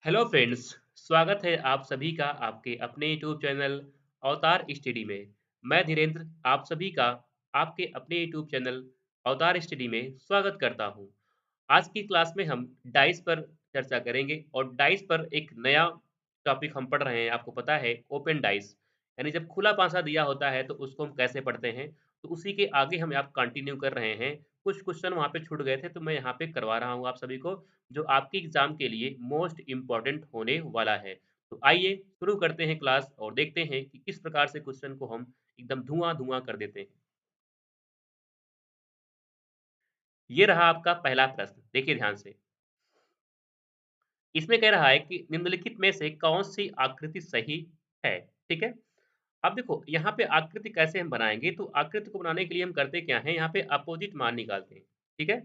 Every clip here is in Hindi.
Hello friends. स्वागत है आप सभी का आपके अपने यूट्यूब चैनल अवतार स्टडी में। मैं धीरेन्द्र आप सभी का आपके अपने यूट्यूब चैनल अवतार स्टडी में स्वागत करता हूं। आज की क्लास में हम डाइस पर चर्चा करेंगे और डाइस पर एक नया टॉपिक हम पढ़ रहे हैं। आपको पता है ओपन डाइस यानी जब खुला पासा दिया होता है तो उसको हम कैसे पढ़ते हैं, तो उसी के आगे हम आप कंटिन्यू कर रहे हैं। कुछ क्वेश्चन वहाँ पे छूट गए थे तो मैं यहाँ पे करवा रहा हूँ आप सभी को, जो आपके एग्जाम के लिए मोस्ट इम्पोर्टेंट होने वाला है। तो आइए शुरू करते हैं क्लास और देखते हैं कि किस प्रकार से क्वेश्चन को हम एकदम धुआं-धुआं कर देते हैं। ये रहा आपका पहला प्रश्न, देखिए ध्यान से। इसमें कह रहा है कि निम्नलिखित में से कौन-सी आकृति सही है, ठीक है? अब देखो यहाँ पे आकृति कैसे हम बनाएँगे, तो आकृति को बनाने के लिए हम करते क्या हैं, यहाँ पे अपोजिट मान निकालते हैं, ठीक है?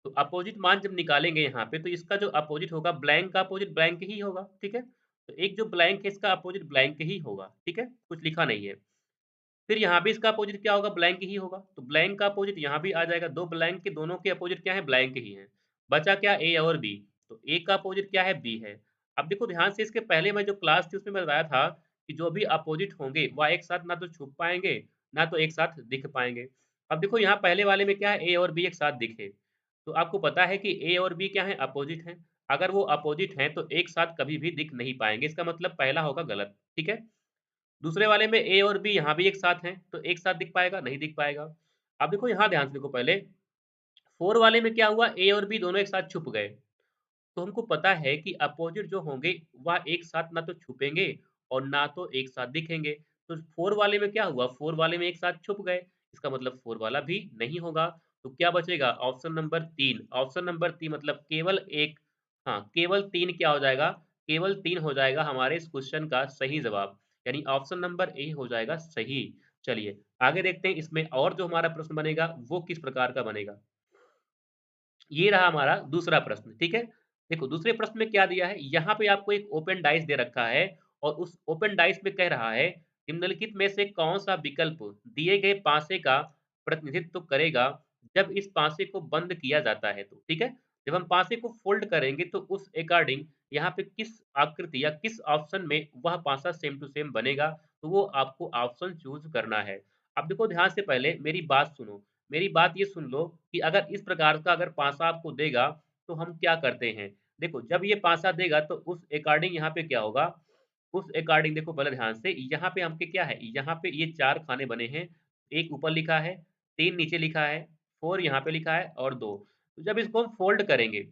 तो अपोजिट मान जब निकालेंगे यहाँ पे, तो इसका जो अपोजिट होगा ब्लैंक का अपोजिट ब्लैंक ही होगा, ठीक है? तो एक जो ब्लैंक है इसका अपोजिट ब्लैंक ही होगा, ठीक है? कुछ लिखा नहीं है। फिर यहाँ भी इसका अपोजिट क्या होगा? ब्लैंक ही होगा। तो ब्लैंक का अपोजिट यहाँ भी आ जाएगा। 2 ब्लैंक के दोनों के अपोजिट क्या है? ब्लैंक ही हैं। बचा क्या? ए और बी। तो ए का अपोजिट क्या है? बी है। अब देखो ध्यान से, इसके पहले मैं जो क्लास थी उसमें मैं बताया था कि जो भी अपोजिट होंगे वह एक साथ ना तो छुप पाएँगे, ना तो एक साथ दिख पाएँगे। अब देखो यहाँ पहले वाले में क्या है? ए और बी एक साथ दिखे। तो आपको पता है कि ए और बी क्या है? अपोजिट हैं। अगर वो अपोजिट हैं तो एक साथ कभी भी दिख नहीं पाएँगे। इसका मतलब पहला होगा गलत, ठीक है? दूसरे वाले में ए और बी यहाँ भी एक साथ हैं, तो एक साथ दिख पाएगा? नहीं दिख पाएगा। अब देखो यहाँ ध्यान से देखो पहले, 4 वाले में क्या हुआ? ए और बी दोनों एक साथ छुप गए। तो हमको पता है कि अपोजिट जो होंगे वह एक साथ ना तो छुपेंगे और ना तो एक साथ दिखेंगे। तो 4 वाले में क्या हुआ? 4 वाले में एक साथ छुप गए, इसका मतलब 4 वाला भी नहीं होगा। तो क्या बचेगा? Option number 3। ऑप्शन नंबर 3 मतलब केवल एक, हाँ, केवल 3 क्या हो जाएगा? केवल 3 हो जाएगा हमारे इस क्वेश्चन का सही जवाब। यानी ऑप्शन नंबर ए हो जाएगा सही। चलिए आगे देखते हैं इसमें और जो हमारा प्रश्न बनेगा वो किस प्रकार का बनेगा। ये रहा हमारा दूसरा प्रश्न, ठीक है? देखो दूसरे प्रश्न में क्या दिया है, यहाँ पे आपको एक ओपन डाइस दे रखा है और उस ओपन डाइस में कह रहा है, निम्नलिखित में से कौन-सा विकल्प दिए गए पासे का प्रतिनिधित्व करेगा जब इस पासे को बंद किया जाता है तो, ठीक है? जब हम पासे को फ़ोल्ड करेंगे तो उस अकॉर्डिंग यहाँ पे किस आकृति या किस ऑप्शन में वह पासा सेम टू सेम बनेगा, तो वो आपको ऑप्शन चूज़ करना है। अब देखो ध्यान से पहले मेरी बात सुनो। मेरी बात ये सुन लो कि अगर इस प्रकार का अगर पासा आपको देगा, तो हम क्या करते हैं? देखो जब ये पासा देगा तो उस अकॉर्डिंग यहाँ पे क्या होगा, उस अकॉर्डिंग देखो पहले ध्यान से, यहाँ पे हमके क्या है, यहाँ पे ये 4 खाने बने हैं, 1 ऊपर लिखा है, 3 नीचे लिखा है, 4 यहाँ पे लिखा है और 2। तो जब इसको हम फ़ोल्ड करेंगे,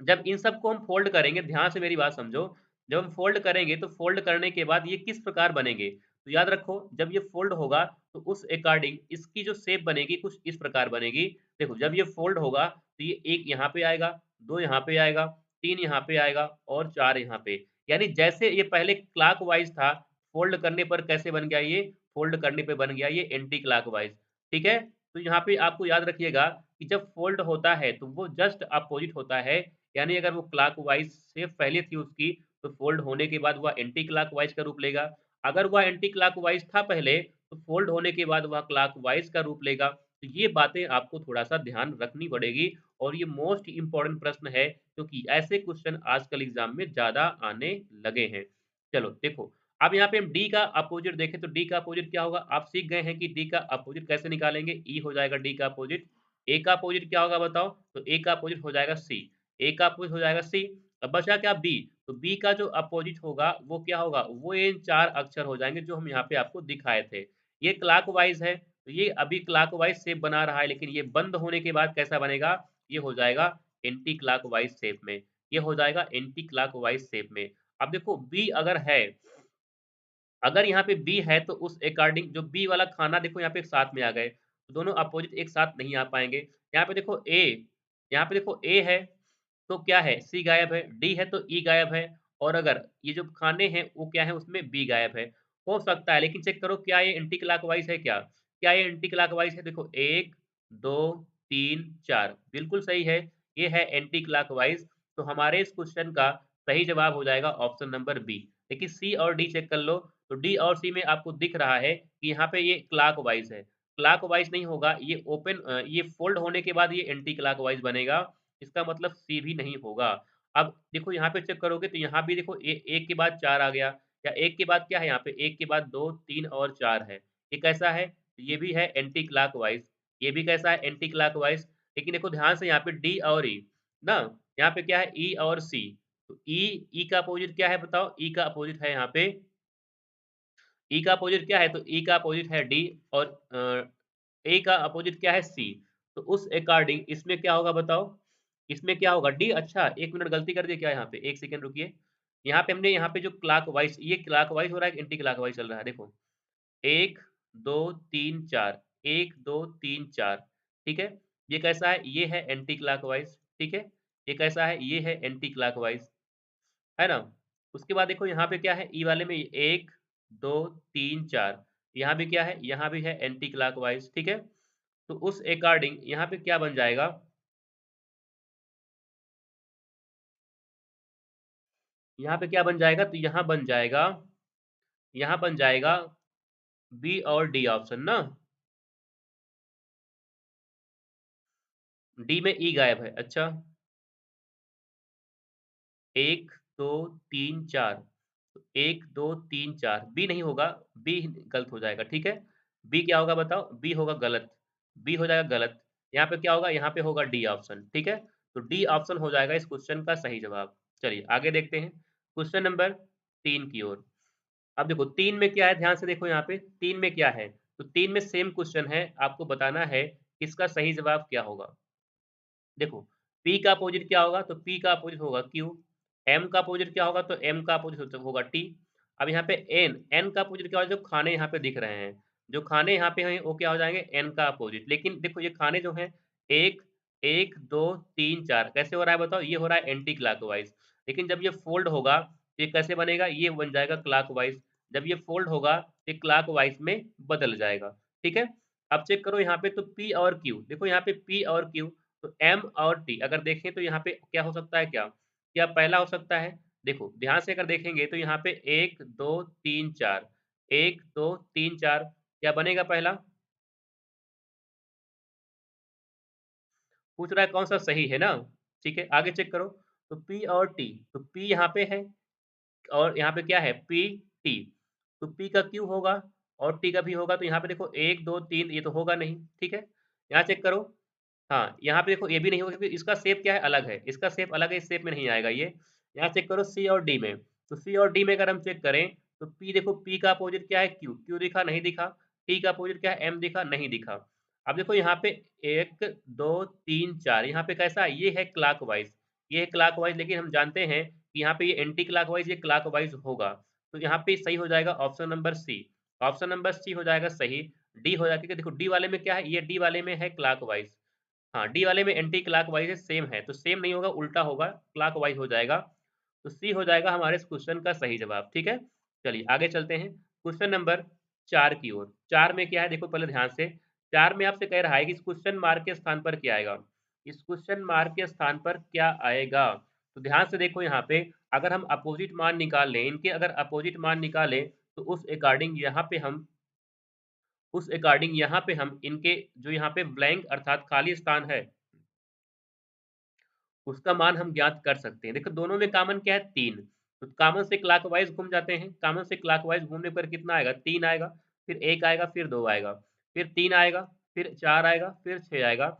जब इन सबको हम फ़ोल्ड करेंगे, ध्यान से मेरी बात समझो, जब हम फ़ोल्ड करेंगे तो फ़ोल्ड करने के बाद ये किस प्रकार बनेंगे? तो याद रखो जब ये फ़ोल्ड होगा तो उस अकॉर्डिंग इसकी जो शेप बनेगी कुछ इस प्रकार बनेगी। देखो जब ये फ़ोल्ड होगा तो ये 1 यहाँ पे आएगा, 2 यहाँ पे आएगा, 3 यहाँ पे आएगा और 4 यहाँ पे। यानी जैसे ये पहले क्लॉकवाइज़ था, फ़ोल्ड करने पर कैसे बन गया ये? फ़ोल्ड करने पे बन गया ये एंटी क्लॉकवाइज़, ठीक है? तो यहाँ पे आपको याद रखिएगा कि जब फ़ोल्ड होता है तो वो जस्ट अपोज़िट होता है। यानी अगर वो क्लॉकवाइज़ शेप पहले थी उसकी, तो फ़ोल्ड होने के बाद वह एंटी क्लॉकवाइज़ का रूप लेगा। अगर वह एंटी क्लॉकवाइज़ था पहले, तो फ़ोल्ड होने के बाद वह क्लॉकवाइज़ का रूप लेगा। तो ये बातें आपको थोड़ा-सा ध्यान रखनी पड़ेगी और ये मोस्ट इम्पोर्टेंट प्रश्न है, क्योंकि ऐसे क्वेश्चन आजकल एग्ज़ाम में ज़्यादा आने लगे हैं। चलो देखो, अब यहाँ पे हम डी का अपोज़िट देखें तो डी का अपोज़िट क्या होगा? आप सीख गए हैं कि डी का अपोज़िट कैसे निकालेंगे? ई हो जाएगा डी का अपोज़िट। ए का अपोज़िट क्या होगा बताओ? तो ए का अपोज़िट हो जाएगा सी। ए का अपोज़िट हो जाएगा सी। अब बचा क्या? बी। तो बी का जो अपोज़िट होगा वो क्या होगा? वो ये 4 अक्षर हो जाएँगे जो हम यहाँ पे आपको दिखाए थे। ये क्लॉकवाइज़ है, तो ये अभी क्लॉकवाइज़ शेप बना रहा है, लेकिन ये बंद होने के बाद कैसा बनेगा? ये हो जाएगा एंटी क्लॉकवाइज़ शेप में। ये हो जाएगा एंटी क्लॉकवाइज़ शेप में। अब देखो बी अगर है, अगर यहाँ पे बी है तो उस अकॉर्डिंग जो बी वाला खाना देखो यहाँ पे एक साथ में आ गए, तो दोनों अपोज़िट एक साथ नहीं आ पाएँगे। यहाँ पे देखो ए, यहाँ पे देखो ए है तो क्या है? सी गायब है, डी है तो ई गायब है और अगर ये जो खाने हैं वो क्या है, उसमें बी गायब है। हो सकता है लेकिन चेक करो क्या ये एंटी क्लॉकवाइज़ है क्या? क्या ये एंटी क्लॉकवाइज़ है? देखो 1, 2, 3, 4 बिल्कुल सही है। ये है एंटी क्लॉकवाइज़। तो हमारे इस क्वेश्चन का सही जवाब हो जाएगा ऑप्शन नंबर बी। लेकिन सी और डी चेक कर लो, तो डी और सी में आपको दिख रहा है कि यहाँ पे ये क्लॉकवाइज़ है। क्लॉकवाइज़ नहीं होगा, ये ये फ़ोल्ड होने के बाद ये एंटी क्लॉकवाइज़ बनेगा। इसका मतलब सी भी नहीं होगा। अब देखो यहाँ पे चेक करोगे तो यहाँ भी देखो एक के बाद 4 आ गया, या एक के बाद क्या है यहाँ पे, एक के बाद 2, 3 और 4 है। ये कैसा है? ये भी है एंटी क्लॉकवाइज, ये भी कैसा है? Anti clockwise. लेकिन देखो ध्यान से यहाँ पे डी और ई ना, यहाँ पे क्या है? ई और सी। तो ई का अपोजिट क्या है बताओ? ई का अपोजिट है यहाँ पे, ई का अपोजिट क्या है? तो ई का अपोजिट है डी, और ए का अपोजिट क्या है? सी। तो उस अकॉर्डिंग इसमें क्या होगा बताओ? इसमें क्या होगा? डी। अच्छा, 1 मिनट गलती कर दिया क्या यहाँ पे? 1 सेकंड रुकिए। यहाँ पे हमने यहाँ पे जो क्लॉकवाइज, ये क्लॉकवाइज हो रहा है कि एंटी क्लॉकवाइज चल रहा है? देखो 1, 2, 3, 4, 1, 2, 3, 4, ठीक है? ये कैसा है? ये है एंटी क्लॉकवाइज, ठीक है? ये कैसा है? ये है एंटी क्लॉकवाइज, है ना? उसके बाद देखो यहाँ पे क्या है? ई वाले में 1, 2, 3, 4, यहाँ भी क्या है? यहाँ भी है एंटी क्लॉकवाइज, ठीक है? तो उस अकॉर्डिंग यहाँ पे क्या बन जाएगा? यहाँ पे क्या बन जाएगा? तो यहाँ बन जाएगा बी और डी ऑप्शन ना। डी में ई गायब है। अच्छा, 1, 2, 3, 4, तो 1, 2, 3, 4, बी नहीं होगा, बी गलत हो जाएगा, ठीक है? बी क्या होगा बताओ? बी होगा गलत, बी हो जाएगा गलत। यहाँ पे क्या होगा? यहाँ पे होगा डी ऑप्शन, ठीक है? तो डी ऑप्शन हो जाएगा इस क्वेश्चन का सही जवाब। चलिए आगे देखते हैं क्वेश्चन नंबर 3 की ओर। अब देखो 3 में क्या है, ध्यान से देखो यहाँ पे 3 में क्या है? तो 3 में सेम क्वेश्चन है, आपको बताना है इसका सही जवाब क्या होगा। देखो P का अपोजिट क्या होगा? तो P का अपोजिट होगा Q। M का अपोजिट क्या होगा? तो M का अपोजिट होगा T। अब यहाँ पे N का अपोजिट क्या होगा? जो खाने यहाँ पे दिख रहे हैं, जो खाने यहाँ पे हैं वो क्या हो जाएंगे? N का अपोजिट। लेकिन देखो ये खाने जो हैं, एक, एक, दो, तीन, चार, कैसे हो रहा है बताओ? ये हो रहा है एंटी क्लॉकवाइज। लेकिन जब ये फोल्ड होगा तो ये कैसे बनेगा? ये बन जाएगा क्लॉकवाइज। जब ये फोल्ड होगा तो ये क्लॉकवाइज में बदल जाएगा, ठीक है? अब चेक करो यहाँ पे, तो P और Q, देखो यहाँ पे P और Q, तो एम और टी अगर देखें तो यहाँ पे क्या हो सकता है? क्या क्या पहला हो सकता है? देखो ध्यान से अगर देखेंगे तो यहाँ पे 1, 2, 3, 4, 1, 2, 3, 4, क्या बनेगा पहला? पूछ रहा है कौन सा सही है ना, ठीक है? आगे चेक करो, तो P और T, तो P यहाँ पे है और यहाँ पे क्या है? P T, तो P का Q होगा और T का भी होगा, तो यहाँ पे देखो 1, 2, 3, ये तो होगा नहीं, ठीक है? यहाँ चेक करो, हाँ, यहाँ पे देखो ये भी नहीं होगा क्योंकि इसका शेप क्या है? अलग है, इसका शेप अलग है, इस शेप में नहीं आएगा ये। यहाँ चेक करो सी और डी में, तो सी और डी में अगर हम चेक करें तो पी, देखो पी का अपोजिट क्या है? क्यू, क्यू दिखा नहीं दिखा। टी का अपोजिट क्या है? एम दिखा नहीं दिखा। अब देखो यहाँ पे 1, 2, 3, 4, यहाँ पे कैसा है? ये है क्लॉकवाइज, ये है क्लॉकवाइज, लेकिन हम जानते हैं कि यहाँ पे ये एंटी क्लॉकवाइज, ये क्लॉकवाइज होगा। तो यहाँ पे सही हो जाएगा option number C. Option number C हो जाएगा सही। डी हो जाएगा क्योंकि देखो डी वाले में क्या है? ये डी वाले में है क्लॉकवाइज। हाँ, डी वाले में एंटी क्लॉकवाइज है, सेम है, तो सेम नहीं होगा, उल्टा होगा, क्लॉकवाइज हो जाएगा। तो सी हो जाएगा हमारे इस क्वेश्चन का सही जवाब, ठीक है? चलिए आगे चलते हैं क्वेश्चन नंबर 4 की ओर। 4 में क्या है? देखो पहले ध्यान से, 4 में आपसे कह रहा है कि इस क्वेश्चन मार्क के स्थान पर क्या आएगा? इस क्वेश्चन मार्क के स्थान पर क्या आएगा? तो ध्यान से देखो यहाँ पे, अगर हम अपोजिट मान निकाल लें, इनके अगर अपोजिट मान निकालें तो उस अकॉर्डिंग यहाँ पे हम इनके जो यहाँ पे ब्लैंक अर्थात खाली स्थान है, उसका मान हम ज्ञात कर सकते हैं। देखो दोनों में कॉमन क्या है? 3, तो कॉमन से क्लॉकवाइज घूम जाते हैं, कॉमन से क्लॉकवाइज घूमने पर कितना आएगा? 3 आएगा, फिर 1 आएगा, फिर 2 आएगा, फिर 3 आएगा, फिर 4 आएगा, फिर 6 आएगा।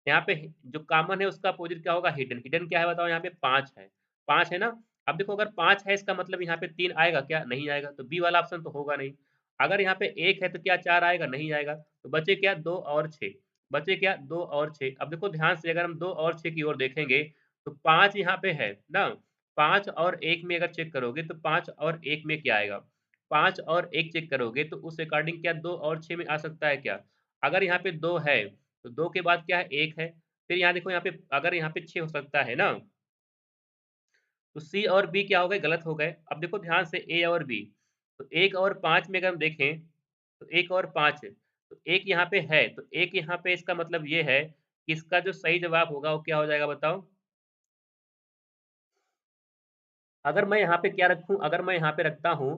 यहाँ पे जो कॉमन है उसका अपोजिट क्या होगा? हिडन। हिडन क्या है बताओ? यहाँ पे 5 है, 5 है ना? अब देखो अगर 5 है इसका मतलब यहाँ पे 3 आएगा क्या? नहीं आएगा, तो बी वाला ऑप्शन तो होगा नहीं। अगर यहाँ पे 1 है तो क्या 4 आएगा? नहीं आएगा, तो बचे क्या? 2 और 6, बचे क्या? 2 और 6। अब देखो ध्यान से, अगर हम 2 और 6 की ओर देखेंगे तो 5 यहाँ पे है ना, 5 और 1 में अगर चेक करोगे तो 5 और 1 में क्या आएगा? 5 और 1 चेक करोगे तो उस अकॉर्डिंग क्या 2 और 6 में आ सकता है क्या? अगर यहाँ पे 2 है तो 2 के बाद क्या है? 1 है, फिर यहाँ देखो यहाँ पे अगर यहाँ पे 6 हो सकता है ना, तो सी और बी क्या हो गए? गलत हो गए। अब देखो ध्यान से ए और बी, तो 1 और 5 में अगर हम देखें तो 1 और 5 है, तो 1 यहाँ पे है, तो 1 यहाँ पे इसका मतलब ये है कि इसका जो सही जवाब होगा वो क्या हो जाएगा बताओ? अगर मैं यहाँ पे क्या रखूँ? अगर मैं यहाँ पे रखता हूँ,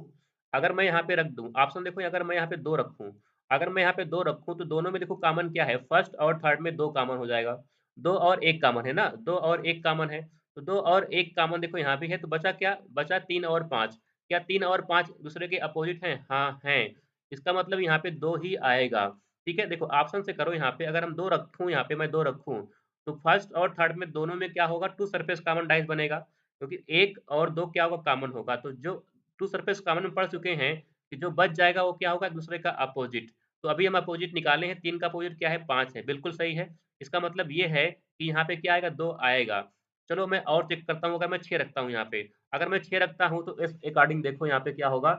अगर मैं यहाँ पे रख दूँ, ऑप्शन देखो, अगर मैं यहाँ पे 2 रखूँ, अगर मैं यहाँ पे 2 रखूँ तो दोनों में देखो कॉमन क्या है? फर्स्ट और थर्ड में 2 कॉमन हो जाएगा। 2 और 1 कॉमन है ना? 2 और 1 कॉमन है, तो 2 और 1 कॉमन देखो यहाँ भी है, तो बचा क्या? बचा 3 और 5। क्या 3 और 5 दूसरे के अपोजिट हैं? हाँ, हैं। इसका मतलब यहाँ पे 2 ही आएगा। ठीक है? देखो ऑप्शन से करो यहाँ पे, अगर हम 2 रखूँ यहाँ पे, मैं 2 रखूँ, तो फर्स्ट और थर्ड में दोनों में क्या होगा? 2 सरफेस कॉमन डाइस बनेगा, क्योंकि 1 और 2 क्या होगा? कॉमन होगा। तो जो 2 सरफेस कॉमन में पढ़ चुके हैं कि जो बच जाएगा वो क्या होगा? एक दूसरे का अपोजिट। तो अभी हम अपोजिट निकाले हैं, 3 का अपोजिट क्या है? 5 है। बिल्कुल सही है। इसका मतलब ये है कि यहाँ पे क्या आएगा? 2 आएगा। चलो मैं और चेक करता हूँ, अगर मैं 6 रखता हूँ यहाँ पे, अगर मैं 6 रखता हूँ तो इस अकॉर्डिंग देखो यहाँ पे क्या होगा?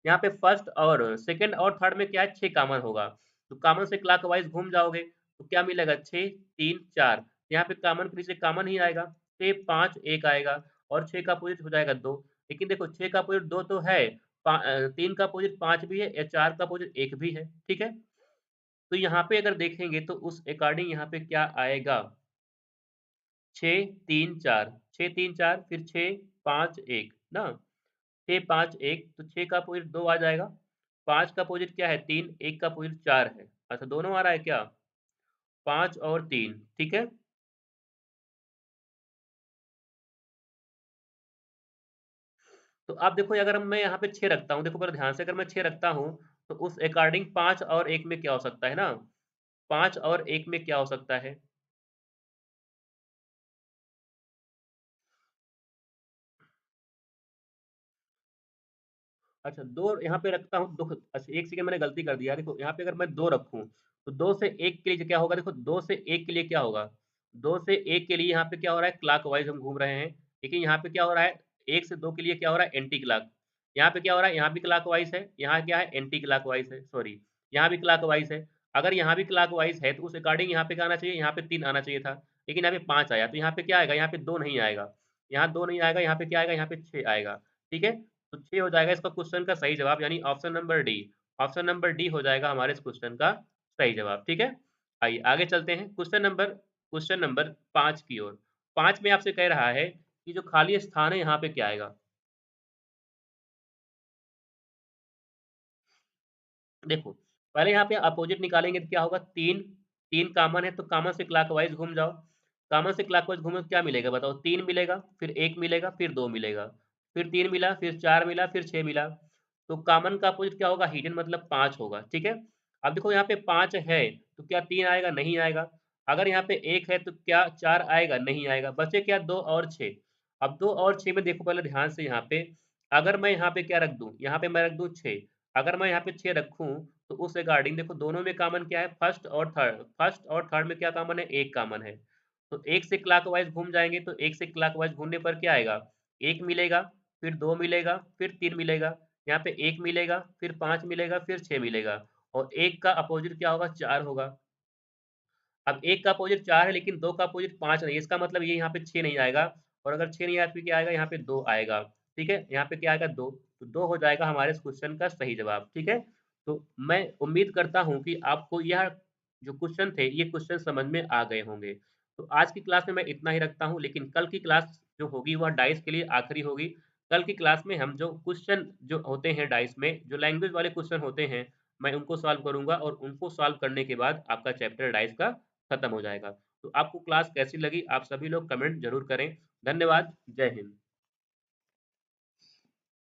यहाँ पे फर्स्ट और सेकंड और थर्ड में क्या है? 6 कॉमन होगा। तो कॉमन से क्लॉकवाइज घूम जाओगे तो क्या मिलेगा? 6, 3, 4। यहाँ पे कॉमन के नीचे कॉमन ही आएगा, 6, 5, 1 आएगा और 6 का अपोजिट हो जाएगा 2। लेकिन देखो 6 का अपोजिट 2 तो है, 3 का अपोजिट 5 भी है या 4 का अपोजिट 1 भी है। ठीक है? तो यहाँ पे अगर देखेंगे तो उस अकॉर्डिंग यहाँ पे क्या आएगा? 6, 3, 4, 6, 3, 4, फिर 6, 5, 1 ना? 6, 5, 1 तो 6 का अपोजिट 2 आ जाएगा। 5 का अपोजिट क्या है? 3, 1 का अपोजिट 4 है। अच्छा दोनों आ रहा है क्या? 5 और 3, ठीक है? तो आप देखो अगर मैं यहाँ पे 6 रखता हूँ, देखो पहले ध्यान से, अगर मैं 6 रखता हूँ तो उस अकॉर्डिंग 5 और 1 में क्या हो सकता है ना? 5 और 1 में क्या हो सकता है? अच्छा 2 यहाँ पे रखता हूँ, दो अच्छा 1 सेकंड, मैंने गलती कर दिया। देखो यहाँ पे अगर मैं 2 रखूँ, तो 2 से 1 के लिए क्या होगा? देखो 2 से 1 के लिए क्या होगा? 2 से 1 के लिए यहाँ पे क्या हो रहा है? क्लॉकवाइज़ हम घूम रहे हैं। लेकिन यहाँ पे क्या हो रहा है? 1 से 2 के लिए क्या हो रहा है? Anti clock. यहाँ पे क्या हो रहा है? यहाँ भी क्लॉकवाइज़ है, यहाँ क्या है? एंटी क्लॉकवाइज़ है, सॉरी, यहाँ भी क्लॉकवाइज़ है। अगर यहाँ भी क्लॉकवाइज़ है तो उस अकॉर्डिंग यहाँ पे क्या आना चाहिए? यहाँ पे 3 आना चाहिए था। लेकिन यहाँ पे 5 आया, तो यहाँ पे क्या आएगा? यहाँ पे 2 नहीं आएगा। यहाँ 2 नहीं आएगा, यहाँ पे क्या आएगा? यहाँ पे 6 आएगा। ठीक है? तो 6 हो जाएगा इसका क्वेश्चन का सही जवाब, यानी option number D. Option number D हो जाएगा हमारे इस क्वेश्चन का सही जवाब। ठीक है? आइए आगे चलते हैं क्वेश्चन नंबर 5 की ओर। 5 में आपसे कह रहा है कि जो खाली स्थान है यहाँ पे क्या आएगा? देखो, पहले यहाँ पे अपोजिट निकालेंगे तो क्या होगा? 3, 3 कॉमन है तो कॉमन से क्लॉकवाइज़ घूम जाओ। कॉमन से क्लॉकवाइज़ घूमो तो क्या मिलेगा बताओ? 3 मिलेगा, फिर 1 मिलेगा, फिर 2 मिलेगा, फिर 3 मिला, फिर 4 मिला, फिर 6 मिला। तो कॉमन का अपोजिट क्या होगा? हिडन मतलब 5 होगा, ठीक है? अब देखो यहाँ पे 5 है, तो क्या 3 आएगा? नहीं आएगा। अगर यहाँ पे 1 है तो क्या 4 आएगा? नहीं आएगा। बचे क्या? 2 और 6। अब 2 और 6 में देखो पहले ध्यान से यहाँ पे, अगर मैं यहाँ पे क्या रख दूँ? यहाँ पे मैं रख दूँ 6। अगर मैं यहाँ पे 6 रखूँ तो उस अकॉर्डिंग देखो दोनों में कॉमन क्या है? फर्स्ट और थर्ड में क्या कॉमन है? 1 कॉमन है। तो 1 से क्लॉकवाइज़ घूम जाएँगे तो 1 से क्लॉकवाइज़ घूमने पर क्या आएगा? 1 मिलेगा, फिर 2 मिलेगा, फिर 3 मिलेगा, यहाँ पे 1 मिलेगा, फिर 5 मिलेगा, फिर 6 मिलेगा और 1 का अपोज़िट क्या होगा? 4 होगा। अब 1 का अपोज़िट 4 है लेकिन 2 का अपोज़िट 5 नहीं है, इसका मतलब ये यहाँ पे 6 नहीं आएगा और अगर 6 नहीं आया तो फिर क्या आएगा? यहाँ पे 2 आएगा, ठीक है? यहाँ पे क्या आएगा? 2, तो 2 हो जाएगा हमारे इस क्वेश्चन का सही जवाब, ठीक है? तो मैं उम्मीद करता हूँ कि आपको यह जो क्वेश्चन थे, ये क्वेश्चन समझ में आ गए होंगे। तो आज की क्लास में मैं इतना ही रखता हूँ, लेकिन कल की क्लास जो होगी वह डाइस के लिए आखिरी होगी। कल की क्लास में हम जो क्वेश्चन जो होते हैं डाइस में, जो लैंग्वेज वाले क्वेश्चन होते हैं, मैं उनको सॉल्व करूँगा और उनको सॉल्व करने के बाद आपका चैप्टर डाइस का खत्म हो जाएगा। तो आपको क्लास कैसी लगी आप सभी लोग कमेंट ज़रूर करें। धन्यवाद। जय हिंद।